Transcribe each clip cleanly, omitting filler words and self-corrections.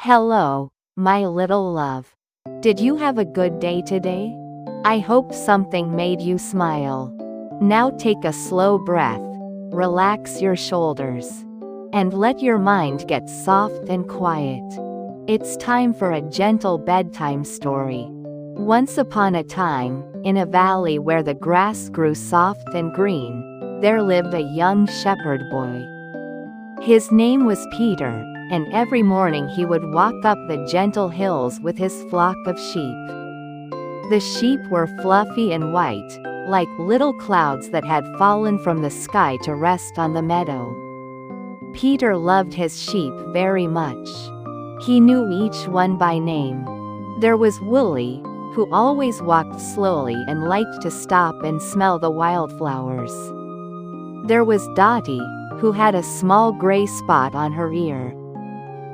Hello, my little love. Did you have a good day today? I hope something made you smile. Now take a slow breath, relax your shoulders, and let your mind get soft and quiet. It's time for a gentle bedtime story. Once upon a time, in a valley where the grass grew soft and green, there lived a young shepherd boy. His name was Peter, and every morning he would walk up the gentle hills with his flock of sheep. The sheep were fluffy and white, like little clouds that had fallen from the sky to rest on the meadow. Peter loved his sheep very much. He knew each one by name. There was Woolly, who always walked slowly and liked to stop and smell the wildflowers. There was Dotty, who had a small gray spot on her ear.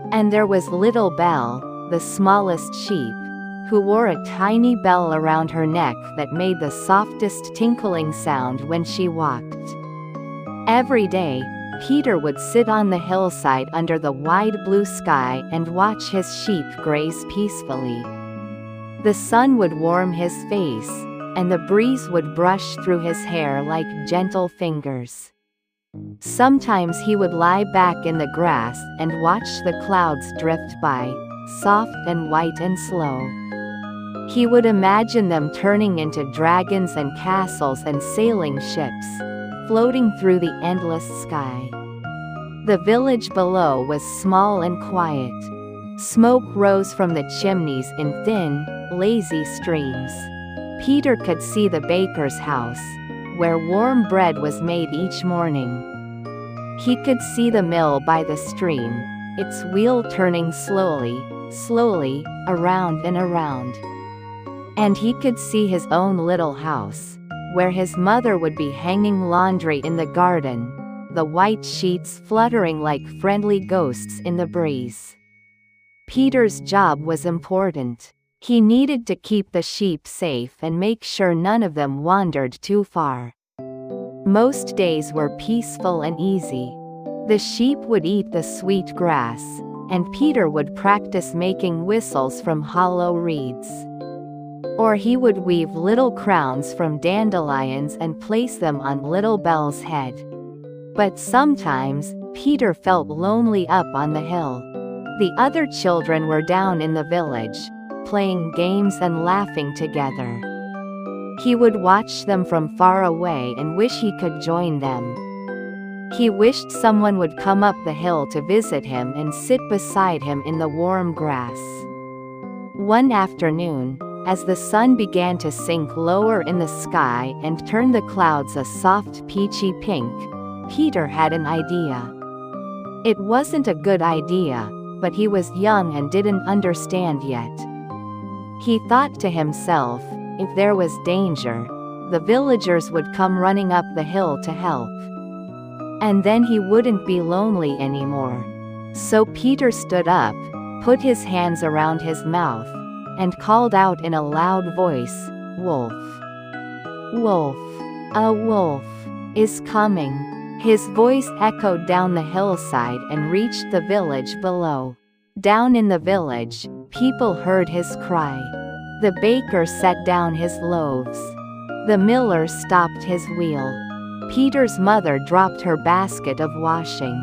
And there was Little Belle, the smallest sheep, who wore a tiny bell around her neck that made the softest tinkling sound when she walked. Every day, Peter would sit on the hillside under the wide blue sky and watch his sheep graze peacefully. The sun would warm his face, and the breeze would brush through his hair like gentle fingers. Sometimes he would lie back in the grass and watch the clouds drift by, soft and white and slow. He would imagine them turning into dragons and castles and sailing ships, floating through the endless sky. The village below was small and quiet. Smoke rose from the chimneys in thin, lazy streams. Peter could see the baker's house, where warm bread was made each morning. He could see the mill by the stream, its wheel turning slowly, slowly, around and around. And he could see his own little house, where his mother would be hanging laundry in the garden, the white sheets fluttering like friendly ghosts in the breeze. Peter's job was important. He needed to keep the sheep safe and make sure none of them wandered too far. Most days were peaceful and easy. The sheep would eat the sweet grass, and Peter would practice making whistles from hollow reeds. Or he would weave little crowns from dandelions and place them on Little Belle's head. But sometimes, Peter felt lonely up on the hill. The other children were down in the village, playing games and laughing together. He would watch them from far away and wish he could join them. He wished someone would come up the hill to visit him and sit beside him in the warm grass. One afternoon, as the sun began to sink lower in the sky and turn the clouds a soft peachy pink, Peter had an idea. It wasn't a good idea, but he was young and didn't understand yet. He thought to himself, if there was danger, the villagers would come running up the hill to help. And then he wouldn't be lonely anymore. So Peter stood up, put his hands around his mouth, and called out in a loud voice, "Wolf! Wolf! A wolf is coming!" His voice echoed down the hillside and reached the village below. Down in the village, people heard his cry. The baker set down his loaves. The miller stopped his wheel. Peter's mother dropped her basket of washing.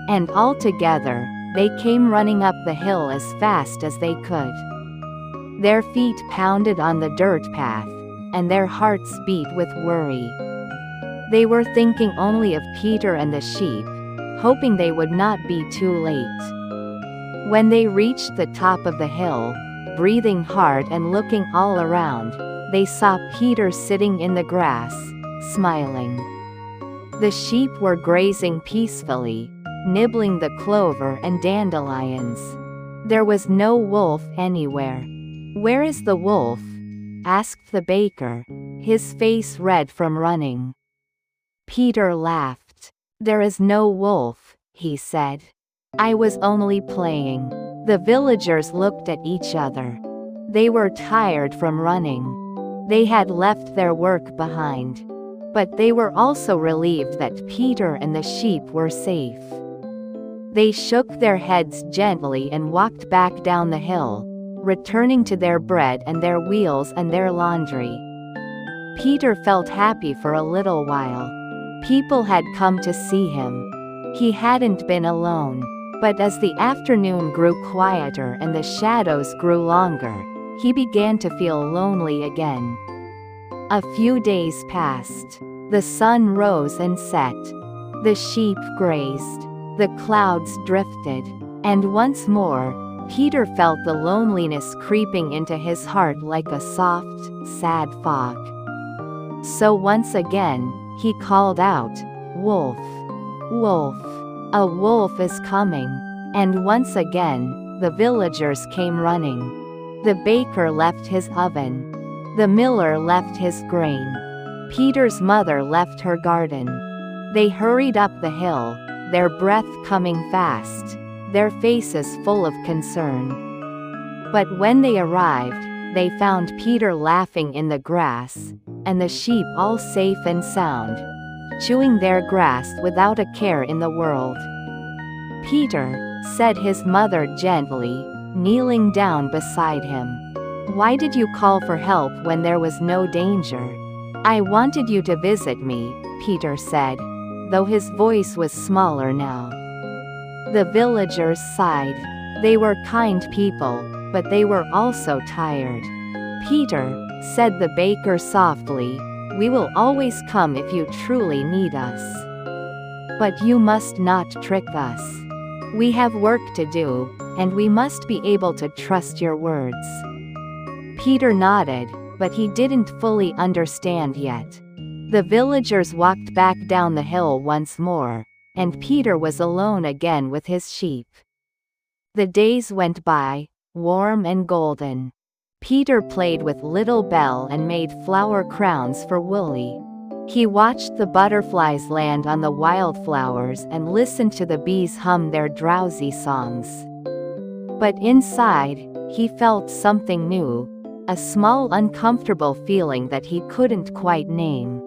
And all together, they came running up the hill as fast as they could. Their feet pounded on the dirt path, and their hearts beat with worry. They were thinking only of Peter and the sheep, hoping they would not be too late. When they reached the top of the hill, breathing hard and looking all around, they saw Peter sitting in the grass, smiling. The sheep were grazing peacefully, nibbling the clover and dandelions. There was no wolf anywhere. "Where is the wolf?" asked the baker, his face red from running. Peter laughed. "There is no wolf," he said. "I was only playing." The villagers looked at each other. They were tired from running. They had left their work behind. But they were also relieved that Peter and the sheep were safe. They shook their heads gently and walked back down the hill, returning to their bread and their wheels and their laundry. Peter felt happy for a little while. People had come to see him. He hadn't been alone. But as the afternoon grew quieter and the shadows grew longer, he began to feel lonely again. A few days passed. The sun rose and set. The sheep grazed. The clouds drifted. And once more, Peter felt the loneliness creeping into his heart like a soft, sad fog. So once again, he called out, "Wolf! Wolf! A wolf is coming!" And once again, the villagers came running. The baker left his oven. The miller left his grain. Peter's mother left her garden. They hurried up the hill, their breath coming fast, their faces full of concern. But when they arrived, they found Peter laughing in the grass, and the sheep all safe and sound, chewing their grass without a care in the world. "Peter," said his mother gently, kneeling down beside him. "Why did you call for help when there was no danger?" "I wanted you to visit me," Peter said, though his voice was smaller now. The villagers sighed. They were kind people, but they were also tired. "Peter," said the baker softly, "we will always come if you truly need us. But you must not trick us. We have work to do, and we must be able to trust your words." Peter nodded, but he didn't fully understand yet. The villagers walked back down the hill once more, and Peter was alone again with his sheep. The days went by, warm and golden. Peter played with Little Belle and made flower crowns for Wooly. He watched the butterflies land on the wildflowers and listened to the bees hum their drowsy songs. But inside, he felt something new, a small uncomfortable feeling that he couldn't quite name.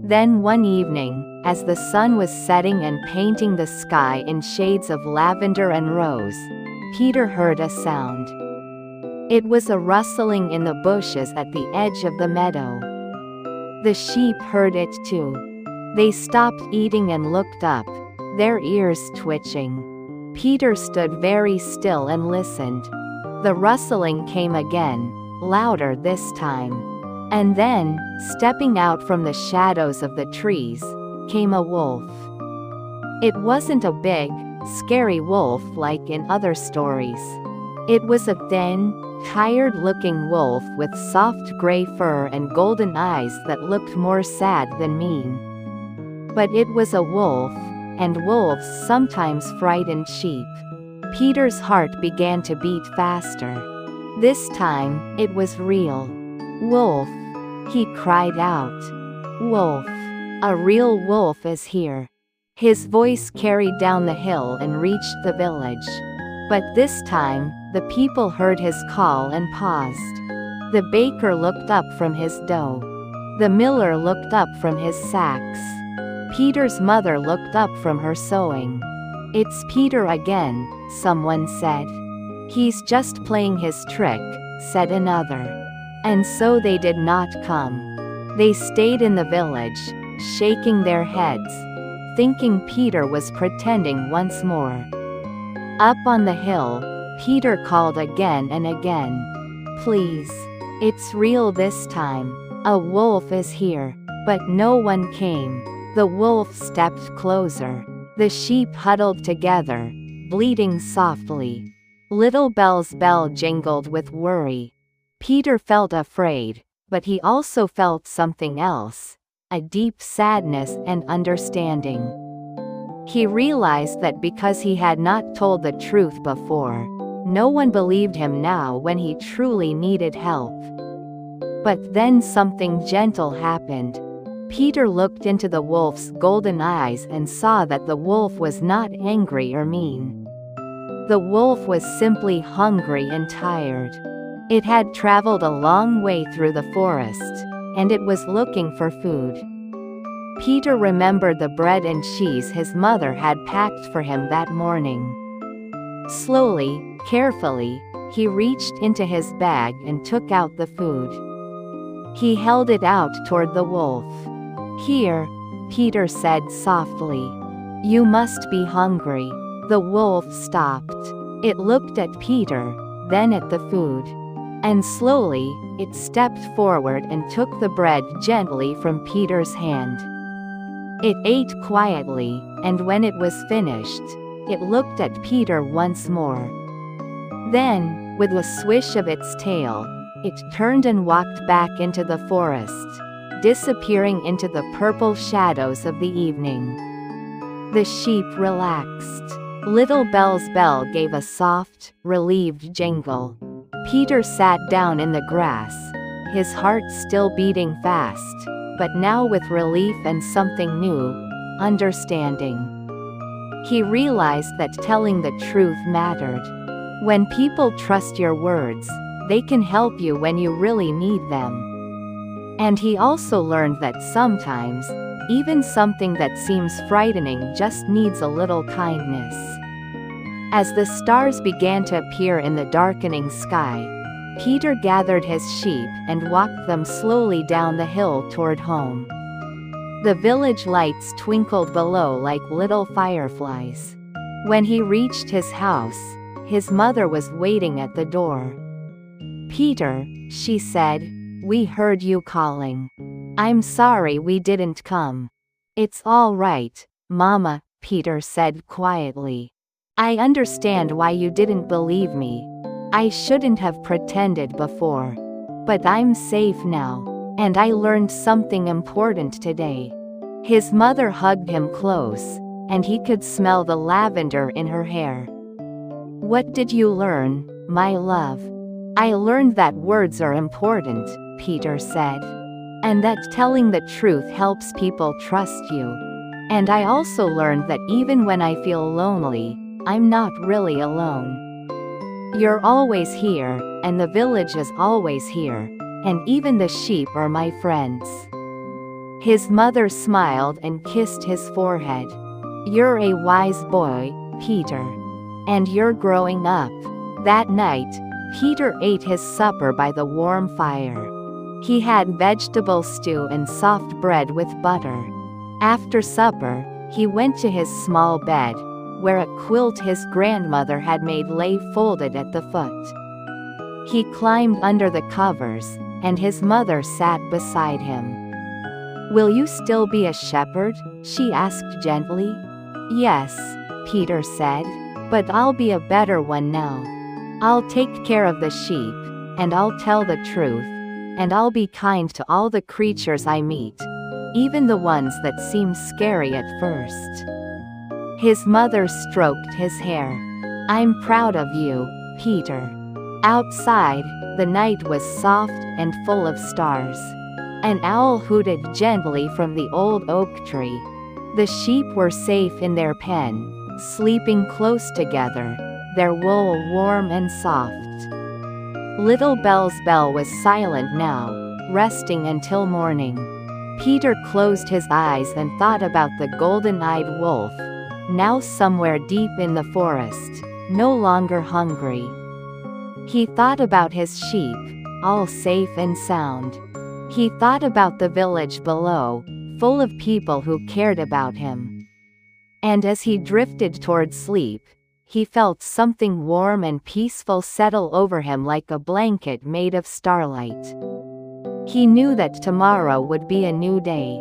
Then one evening, as the sun was setting and painting the sky in shades of lavender and rose, Peter heard a sound. It was a rustling in the bushes at the edge of the meadow. The sheep heard it too. They stopped eating and looked up, their ears twitching. Peter stood very still and listened. The rustling came again, louder this time. And then, stepping out from the shadows of the trees, came a wolf. It wasn't a big, scary wolf like in other stories. It was a thin, tired-looking wolf with soft gray fur and golden eyes that looked more sad than mean. But it was a wolf, and wolves sometimes frightened sheep. Peter's heart began to beat faster. This time, it was real. "Wolf!" he cried out. "Wolf! A real wolf is here." His voice carried down the hill and reached the village. But this time, the people heard his call and paused. The baker looked up from his dough. The miller looked up from his sacks. Peter's mother looked up from her sewing. "It's Peter again," someone said. "He's just playing his trick," said another. And so they did not come. They stayed in the village, shaking their heads, thinking Peter was pretending once more. Up on the hill, Peter called again and again. "Please. It's real this time. A wolf is here." But no one came. The wolf stepped closer. The sheep huddled together, bleating softly. Little Belle's bell jingled with worry. Peter felt afraid, but he also felt something else, a deep sadness and understanding. He realized that because he had not told the truth before, no one believed him now when he truly needed help. But then something gentle happened. Peter looked into the wolf's golden eyes and saw that the wolf was not angry or mean. The wolf was simply hungry and tired. It had traveled a long way through the forest, and it was looking for food. Peter remembered the bread and cheese his mother had packed for him that morning. Slowly, carefully, he reached into his bag and took out the food. He held it out toward the wolf. "Here," Peter said softly. "You must be hungry." The wolf stopped. It looked at Peter, then at the food. And slowly, it stepped forward and took the bread gently from Peter's hand. It ate quietly, and when it was finished, it looked at Peter once more. Then, with a swish of its tail, it turned and walked back into the forest, disappearing into the purple shadows of the evening. The sheep relaxed. Little Bell's bell gave a soft, relieved jingle. Peter sat down in the grass, his heart still beating fast, but now with relief and something new, understanding. He realized that telling the truth mattered. When people trust your words, they can help you when you really need them. And he also learned that sometimes, even something that seems frightening just needs a little kindness. As the stars began to appear in the darkening sky, Peter gathered his sheep and walked them slowly down the hill toward home. The village lights twinkled below like little fireflies. When he reached his house, his mother was waiting at the door. "Peter," she said, "we heard you calling. I'm sorry we didn't come." "It's all right, Mama," Peter said quietly. "I understand why you didn't believe me. I shouldn't have pretended before. But I'm safe now. And I learned something important today." His mother hugged him close, and he could smell the lavender in her hair. "What did you learn, my love?" "I learned that words are important," Peter said. "And that telling the truth helps people trust you. And I also learned that even when I feel lonely, I'm not really alone. You're always here, and the village is always here, and even the sheep are my friends." His mother smiled and kissed his forehead. "You're a wise boy, Peter. And you're growing up." That night, Peter ate his supper by the warm fire. He had vegetable stew and soft bread with butter. After supper, he went to his small bed, where a quilt his grandmother had made lay folded at the foot. He climbed under the covers, and his mother sat beside him. "Will you still be a shepherd?" she asked gently. "Yes," Peter said, "but I'll be a better one now. I'll take care of the sheep, and I'll tell the truth, and I'll be kind to all the creatures I meet, even the ones that seem scary at first." His mother stroked his hair. "I'm proud of you, Peter." Outside, the night was soft and full of stars. An owl hooted gently from the old oak tree. The sheep were safe in their pen, sleeping close together, their wool warm and soft. Little Bell's bell was silent now, resting until morning. Peter closed his eyes and thought about the golden-eyed wolf, now somewhere deep in the forest, no longer hungry. He thought about his sheep, all safe and sound. He thought about the village below, full of people who cared about him. And as he drifted toward sleep, he felt something warm and peaceful settle over him like a blanket made of starlight. He knew that tomorrow would be a new day.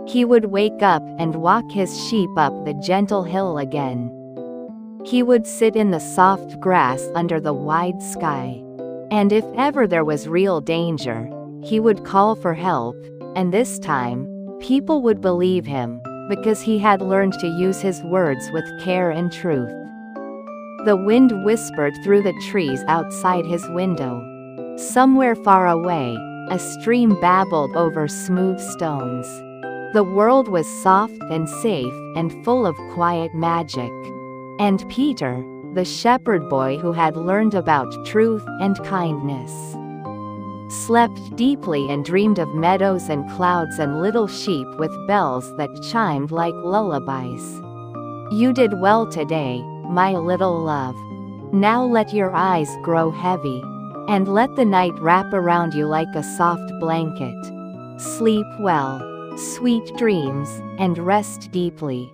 He would wake up and walk his sheep up the gentle hill again. He would sit in the soft grass under the wide sky. And if ever there was real danger, he would call for help, and this time, people would believe him, because he had learned to use his words with care and truth. The wind whispered through the trees outside his window. Somewhere far away, a stream babbled over smooth stones. The world was soft and safe and full of quiet magic. And Peter, the shepherd boy who had learned about truth and kindness, slept deeply and dreamed of meadows and clouds and little sheep with bells that chimed like lullabies. You did well today, my little love. Now let your eyes grow heavy, and let the night wrap around you like a soft blanket. Sleep well, sweet dreams, and rest deeply.